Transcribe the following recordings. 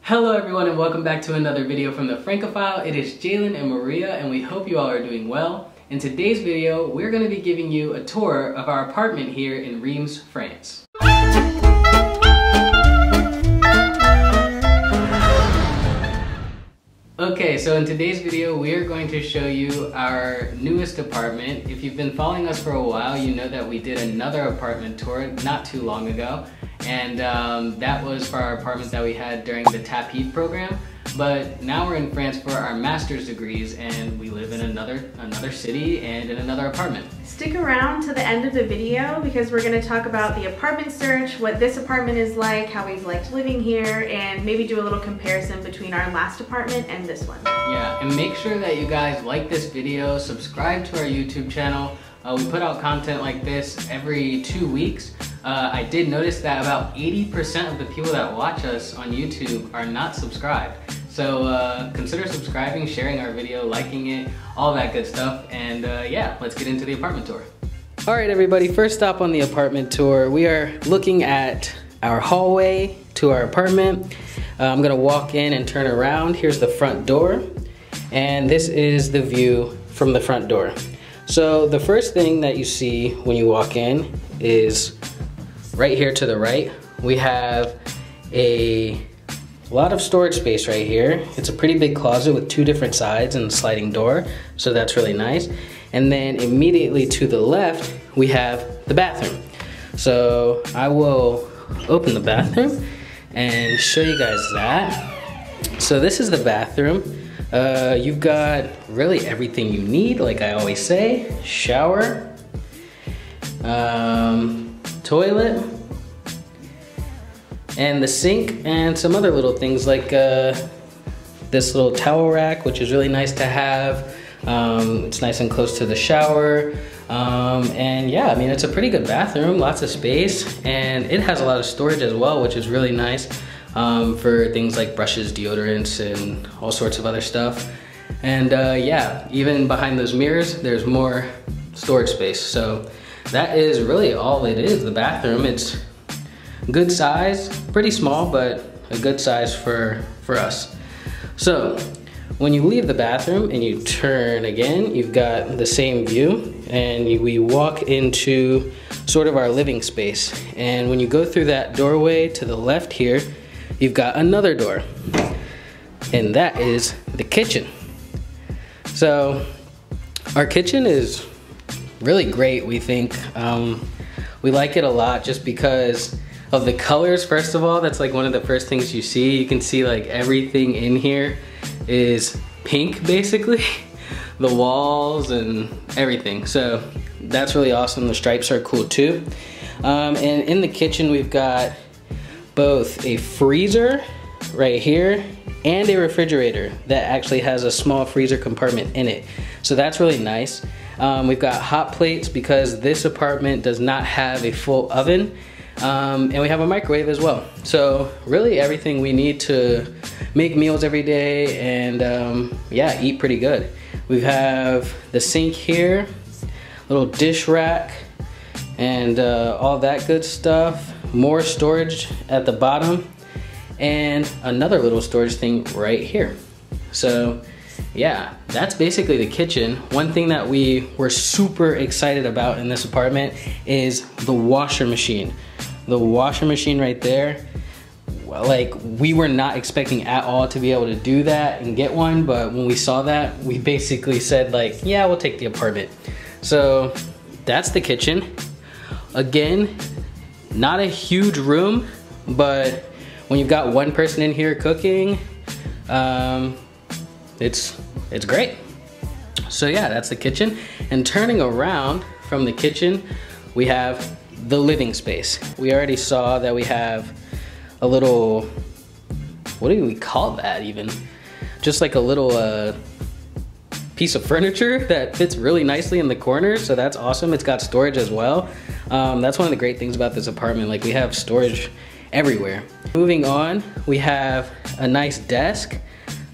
Hello everyone and welcome back to another video from the Francofile. It is Jalen and Maria and we hope you all are doing well. In today's video, we're going to be giving you a tour of our apartment here in Reims, France. Okay, so in today's video, we are going to show you our newest apartment. If you've been following us for a while, you know that we did another apartment tour not too long ago. And that was for our apartment that we had during the TAPIF program. But now we're in France for our master's degrees and we live in another city and in another apartment. Stick around to the end of the video because we're going to talk about the apartment search, what this apartment is like, how we've liked living here, and maybe do a little comparison between our last apartment and this one. Yeah, and make sure that you guys like this video, subscribe to our YouTube channel. We put out content like this every 2 weeks. I did notice that about 80% of the people that watch us on YouTube are not subscribed. So consider subscribing, sharing our video, liking it, all that good stuff. And yeah, let's get into the apartment tour. All right, everybody, first stop on the apartment tour. We are looking at our hallway to our apartment. I'm gonna walk in and turn around. Here's the front door. And this is the view from the front door. So the first thing that you see when you walk in is right here to the right. We have a lot of storage space right here. It's a pretty big closet with 2 different sides and a sliding door, so that's really nice. And then immediately to the left, we have the bathroom. So I will open the bathroom and show you guys that. So this is the bathroom. You've got really everything you need, like I always say. Shower, toilet, and the sink, and some other little things like this little towel rack, which is really nice to have. It's nice and close to the shower. And yeah, I mean, it's a pretty good bathroom, lots of space, and it has a lot of storage as well, which is really nice for things like brushes, deodorants, and all sorts of other stuff. And yeah, even behind those mirrors, there's more storage space. So that is really all it is, the bathroom. It's good size, pretty small, but a good size for us. So when you leave the bathroom and you turn again, you've got the same view, and we walk into sort of our living space. And when you go through that doorway to the left here, you've got another door, and that is the kitchen. So our kitchen is really great, we think. We like it a lot just because of the colors. First of all, that's like one of the first things you see. You can see like everything in here is pink basically. The walls and everything. So that's really awesome. The stripes are cool too. And in the kitchen we've got both a freezer right here and a refrigerator that actually has a small freezer compartment in it. So that's really nice. We've got hot plates because this apartment does not have a full oven. And we have a microwave as well. So really everything we need to make meals every day and yeah, eat pretty good. We have the sink here, little dish rack, and all that good stuff. More storage at the bottom, and another little storage thing right here. So yeah, that's basically the kitchen. One thing that we were super excited about in this apartment is the washer machine. The washer machine right there, like we were not expecting at all to be able to do that and get one, but when we saw that, we basically said like, yeah, we'll take the apartment. So that's the kitchen. Again, not a huge room, but when you've got one person in here cooking, it's great. So yeah, that's the kitchen. And turning around from the kitchen, we have the living space. We already saw that we have a little, what do we call that even? Just like a little piece of furniture that fits really nicely in the corner, so that's awesome. It's got storage as well. That's one of the great things about this apartment, like we have storage everywhere. Moving on, we have a nice desk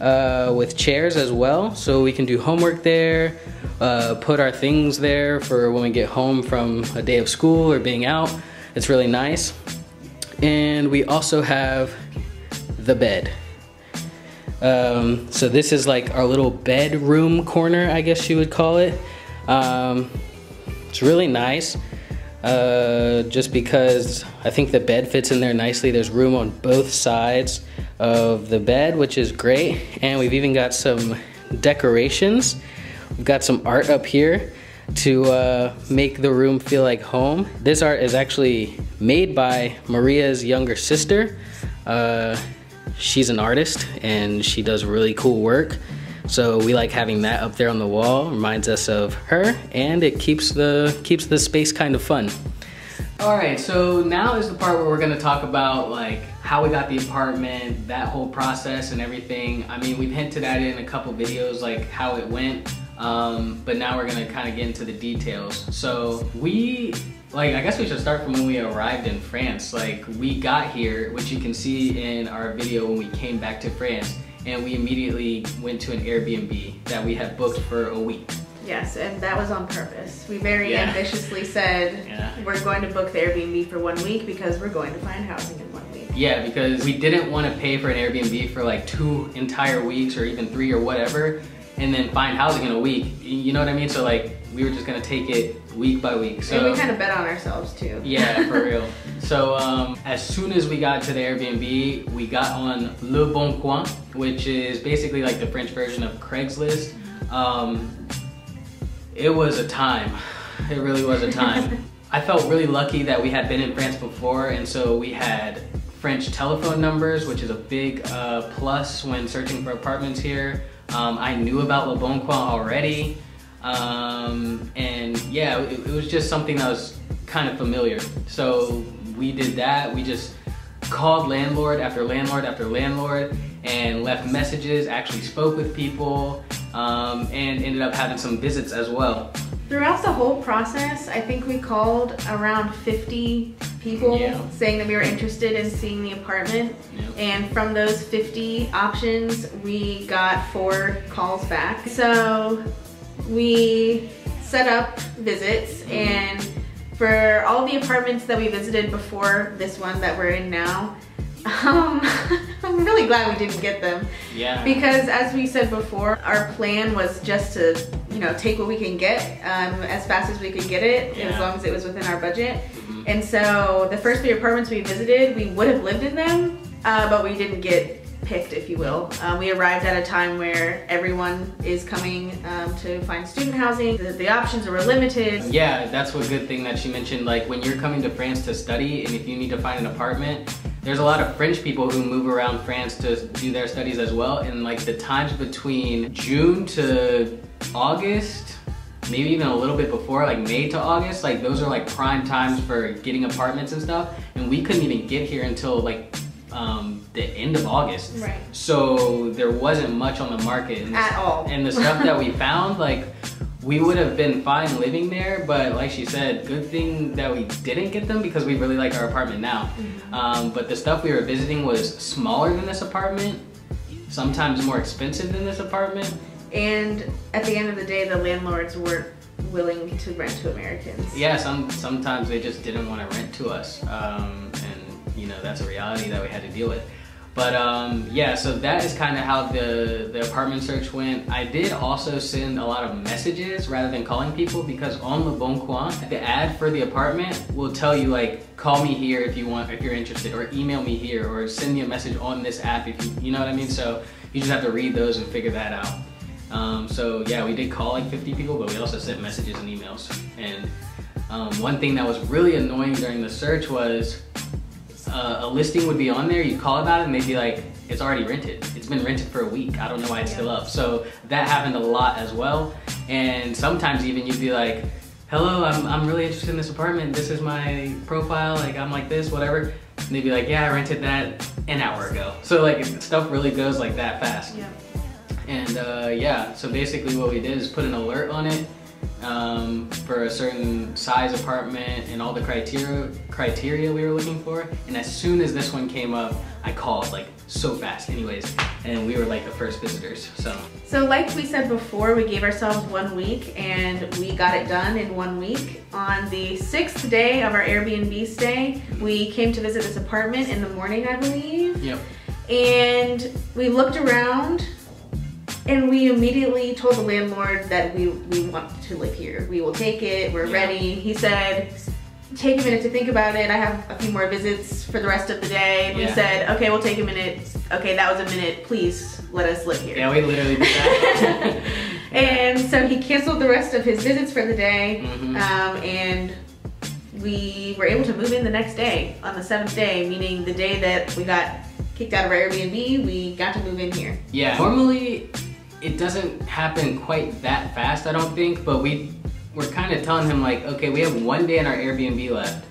with chairs as well, so we can do homework there, put our things there for when we get home from a day of school or being out. It's really nice. And we also have the bed. So this is like our little bedroom corner, I guess you would call it. It's really nice, just because I think the bed fits in there nicely. There's room on both sides of the bed, which is great. And we've even got some decorations. We've got some art up here to make the room feel like home. This art is actually made by Maria's younger sister. She's an artist and she does really cool work. So we like having that up there on the wall. Reminds us of her, and it keeps the space kind of fun. All right, so now is the part where we're gonna talk about like how we got the apartment, that whole process and everything. I mean, we've hinted at it in a couple videos, like how it went, but now we're gonna kind of get into the details. So I guess we should start from when we arrived in France. Like, we got here, which you can see in our video when we came back to France, and we immediately went to an Airbnb that we had booked for a week. Yes, and that was on purpose. We very ambitiously said we're going to book the Airbnb for 1 week because we're going to find housing in 1 week. Yeah, because we didn't want to pay for an Airbnb for like 2 entire weeks or even 3 or whatever, and then find housing in a week. You know what I mean? So like, we were just gonna take it week by week. So and we kind of bet on ourselves too. Yeah, for real. So as soon as we got to the Airbnb, we got on Le Bon Coin, which is basically like the French version of Craigslist. It was a time. It really was a time. I felt really lucky that we had been in France before, and so we had French telephone numbers, which is a big plus when searching for apartments here. I knew about Le Bon Coin already. And yeah, it was just something that was kind of familiar. So we did that. We just called landlord after landlord after landlord and left messages, actually spoke with people, and ended up having some visits as well. Throughout the whole process, I think we called around 50 people saying that we were interested in seeing the apartment. And from those 50 options, we got 4 calls back. So we set up visits, and for all the apartments that we visited before this one that we're in now, I'm really glad we didn't get them. Yeah. Because as we said before, our plan was just to, take what we can get as fast as we could get it, as long as it was within our budget. And so the first 3 apartments we visited, we would have lived in them, but we didn't get picked, if you will. We arrived at a time where everyone is coming to find student housing. The options were limited. Yeah, that's one good thing that she mentioned. Like, when you're coming to France to study, and if you need to find an apartment, there's a lot of French people who move around France to do their studies as well. And like, the times between June to August, maybe even a little bit before, like May to August, like those are like prime times for getting apartments and stuff. And we couldn't even get here until like the end of August. Right. So there wasn't much on the market. At all. And the stuff that we found, like, we would have been fine living there, but like she said, good thing that we didn't get them because we really like our apartment now. But the stuff we were visiting was smaller than this apartment, sometimes more expensive than this apartment. And at the end of the day, the landlords weren't willing to rent to Americans. Yeah, sometimes they just didn't want to rent to us. And that's a reality that we had to deal with. But yeah, so that is kind of how the apartment search went. I did also send a lot of messages rather than calling people, because on Le Bon Coin, the ad for the apartment will tell you like, call me here if you're interested, or email me here, or send me a message on this app if you know what I mean? So you just have to read those and figure that out. So yeah, we did call like 50 people, but we also sent messages and emails. And one thing that was really annoying during the search was a listing would be on there, you'd call about it, and they'd be like, it's already rented. It's been rented for a week. I don't know why it's still up. So that happened a lot as well. And sometimes even you'd be like, hello, I'm really interested in this apartment. This is my profile. Like, I'm like this, whatever. And they'd be like, yeah, I rented that an hour ago. So like, stuff really goes like that fast. Yeah. And yeah, so basically what we did is put an alert on it for a certain size apartment and all the criteria we were looking for. And as soon as this one came up, I called like so fast anyways, and we were like the first visitors. So like we said before, we gave ourselves 1 week and we got it done in 1 week. On the 6th day of our Airbnb stay, we came to visit this apartment in the morning, I believe. Yep. And we looked around and we immediately told the landlord that we want to live here. We will take it, we're ready. He said, take a minute to think about it. I have a few more visits for the rest of the day. And we said, okay, we'll take a minute. Okay, that was a minute. Please let us live here. Yeah, we literally did that. And so he canceled the rest of his visits for the day. And we were able to move in the next day, on the 7th day, meaning the day that we got kicked out of our Airbnb, we got to move in here. Yeah, normally it doesn't happen quite that fast, I don't think, but we're kind of telling him like, okay, we have 1 day in our Airbnb left,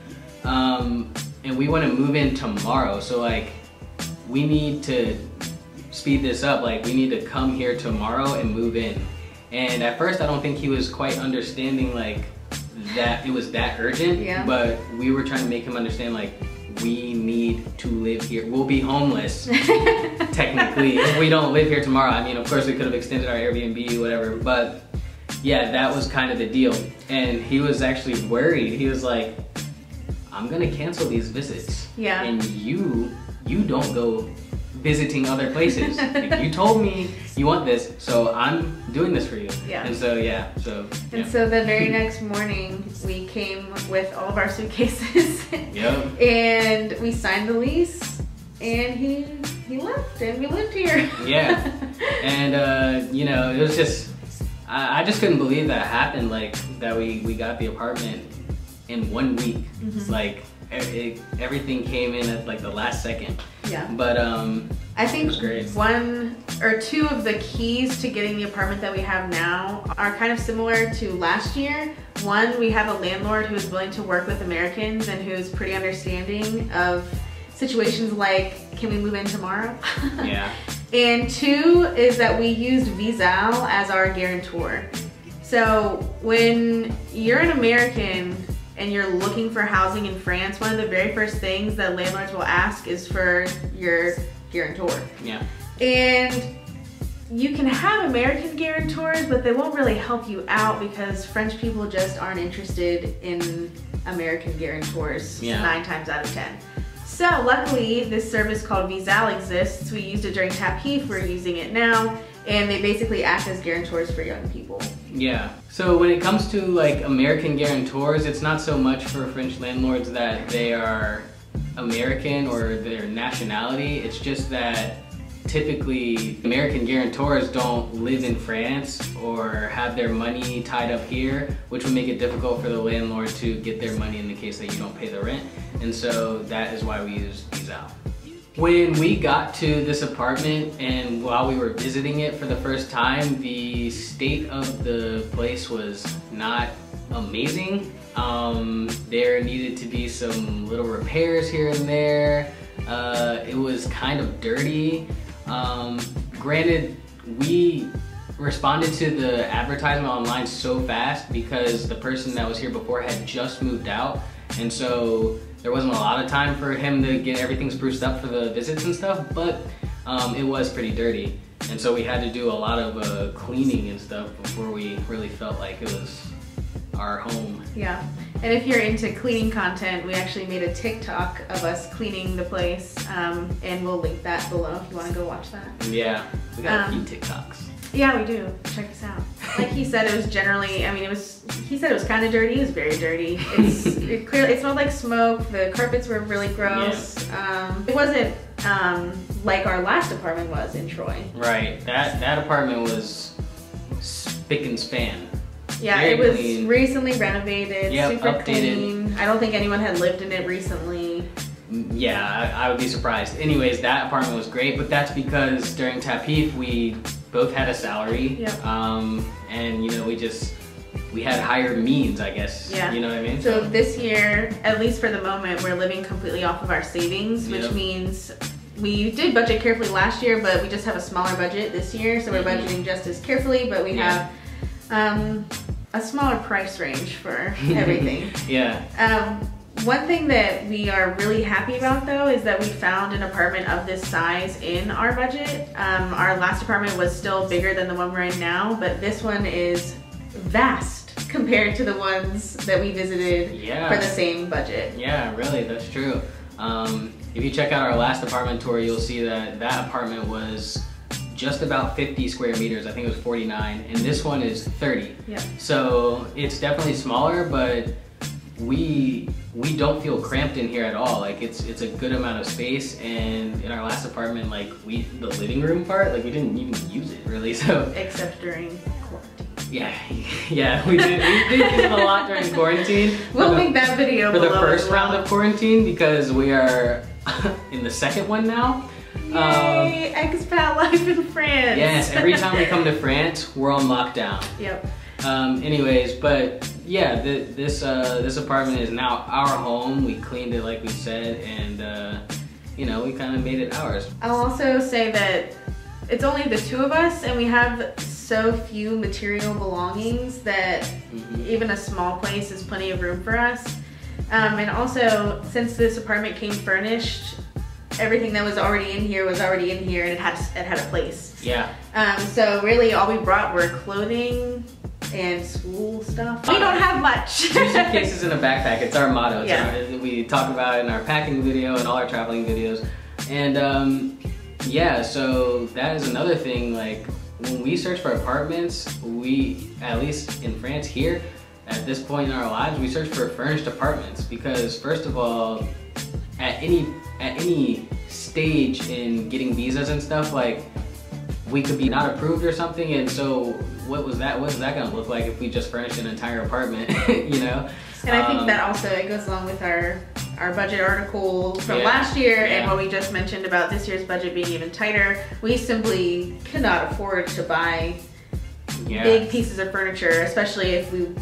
and we want to move in tomorrow, so like, we need to speed this up, like we need to come here tomorrow and move in. And at first I don't think he was quite understanding like that it was that urgent, but we were trying to make him understand like, we need to live here. We'll be homeless, technically, if we don't live here tomorrow. I mean, of course we could have extended our Airbnb, whatever, but yeah, that was kind of the deal. And he was actually worried. He was like, I'm gonna cancel these visits. Yeah. And you don't go visiting other places. Like, you told me you want this, so I'm doing this for you. Yeah. And so, yeah, so. And so the very next morning, we came with all of our suitcases. Yep. And we signed the lease, and he left, and we lived here. Yeah. And, you know, it was just, I just couldn't believe that happened, like, that we got the apartment in 1 week. Like, everything came in at like the last second. Yeah. But I think 1 or 2 of the keys to getting the apartment that we have now are kind of similar to last year. 1, we have a landlord who is willing to work with Americans and who's pretty understanding of situations like, can we move in tomorrow? Yeah. And 2 is that we used Visal as our guarantor. So when you're an American and you're looking for housing in France, one of the very first things that landlords will ask is for your guarantor. Yeah. And you can have American guarantors, but they won't really help you out because French people just aren't interested in American guarantors 9 times out of 10. So luckily, this service called Visal exists. We used it during TAPIF, we're using it now, and they basically act as guarantors for young people. Yeah. So when it comes to like American guarantors, it's not so much for French landlords that they are American or their nationality. It's just that typically American guarantors don't live in France or have their money tied up here, which would make it difficult for the landlord to get their money in the case that you don't pay the rent. And so that is why we use Visal. When we got to this apartment and while we were visiting it for the first time, the state of the place was not amazing. There needed to be some little repairs here and there. It was kind of dirty. Granted, we responded to the advertisement online so fast because the person that was here before had just moved out, and so there wasn't a lot of time for him to get everything spruced up for the visits and stuff, but it was pretty dirty. And so we had to do a lot of cleaning and stuff before we really felt like it was our home. Yeah, and if you're into cleaning content, we actually made a TikTok of us cleaning the place, and we'll link that below if you want to go watch that. Yeah, we got a few TikToks. Yeah, we do. Check us out. Like he said, it was generally, I mean, he said it was kind of dirty. It was very dirty. It smelled like smoke. The carpets were really gross. Yeah. It wasn't like our last apartment was in Troy. Right. That apartment was spick and span. Yeah, very it was clean. Recently renovated, super updated. Clean. I don't think anyone had lived in it recently. Yeah, I would be surprised. Anyways, that apartment was great, but that's because during TAPIF we both had a salary. Yep. And you know, we had higher means, I guess. Yeah. You know what I mean? So this year, at least for the moment, we're living completely off of our savings, which means we did budget carefully last year, but we just have a smaller budget this year, so we're budgeting just as carefully, but we have a smaller price range for everything. Yeah. One thing that we are really happy about though is that we found an apartment of this size in our budget. Our last apartment was still bigger than the one we're in now, but this one is vast compared to the ones that we visited for the same budget. Yeah, really, that's true. if you check out our last apartment tour, you'll see that that apartment was just about 50 square meters. I think it was 49, and this one is 30. Yep. So it's definitely smaller, but we don't feel cramped in here at all. Like it's a good amount of space, and in our last apartment, like the living room part, like we didn't even use it really. So except during quarantine. Yeah, we did use it a lot during quarantine. We'll link that video for the below first as well. round of quarantine, because we are in the second one now. Yay, expat life in France. Yes, every time we come to France, we're on lockdown. Yep. Anyways, but yeah, this apartment is now our home. We cleaned it like we said, and you know, we kind of made it ours. I'll also say that it's only the two of us, and we have so few material belongings that even a small place is plenty of room for us. And also, since this apartment came furnished, everything that was already in here, and it had a place. Yeah. So really, all we brought were clothing and school stuff. We don't have much. 2 suitcases in a backpack. It's our motto. Yeah. We talk about it in our packing video and all our traveling videos. And yeah, so that is another thing. Like when we search for apartments, we, at least in France here, at this point in our lives, we search for furnished apartments, because first of all, at any stage in getting visas and stuff, like we could be not approved or something, and so what was that gonna look like if we just furnished an entire apartment? You know. And I think that also it goes along with our budget article from last year, and what we just mentioned about this year's budget being even tighter. We simply cannot afford to buy big pieces of furniture, especially if we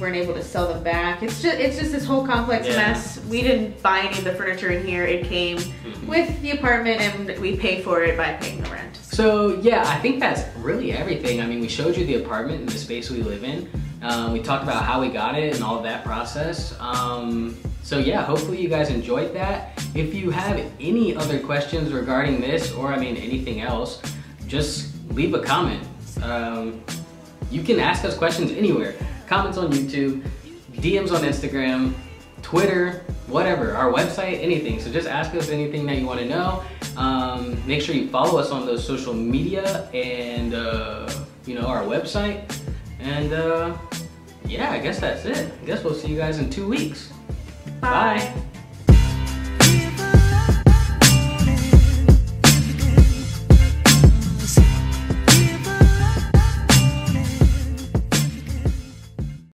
weren't able to sell them back. It's just this whole complex mess. We didn't buy any of the furniture in here. It came with the apartment, and we pay for it by paying the rent. So yeah, I think that's really everything. I mean, we showed you the apartment and the space we live in. We talked about how we got it and all of that process. So yeah, hopefully you guys enjoyed that. If you have any other questions regarding this, or I mean anything else, just leave a comment. You can ask us questions anywhere. Comments on YouTube, DMs on Instagram, Twitter, whatever, our website, anything. So just ask us anything that you want to know. Make sure you follow us on those social media and you know, our website. And yeah, I guess that's it. I guess we'll see you guys in 2 weeks. Bye. Bye.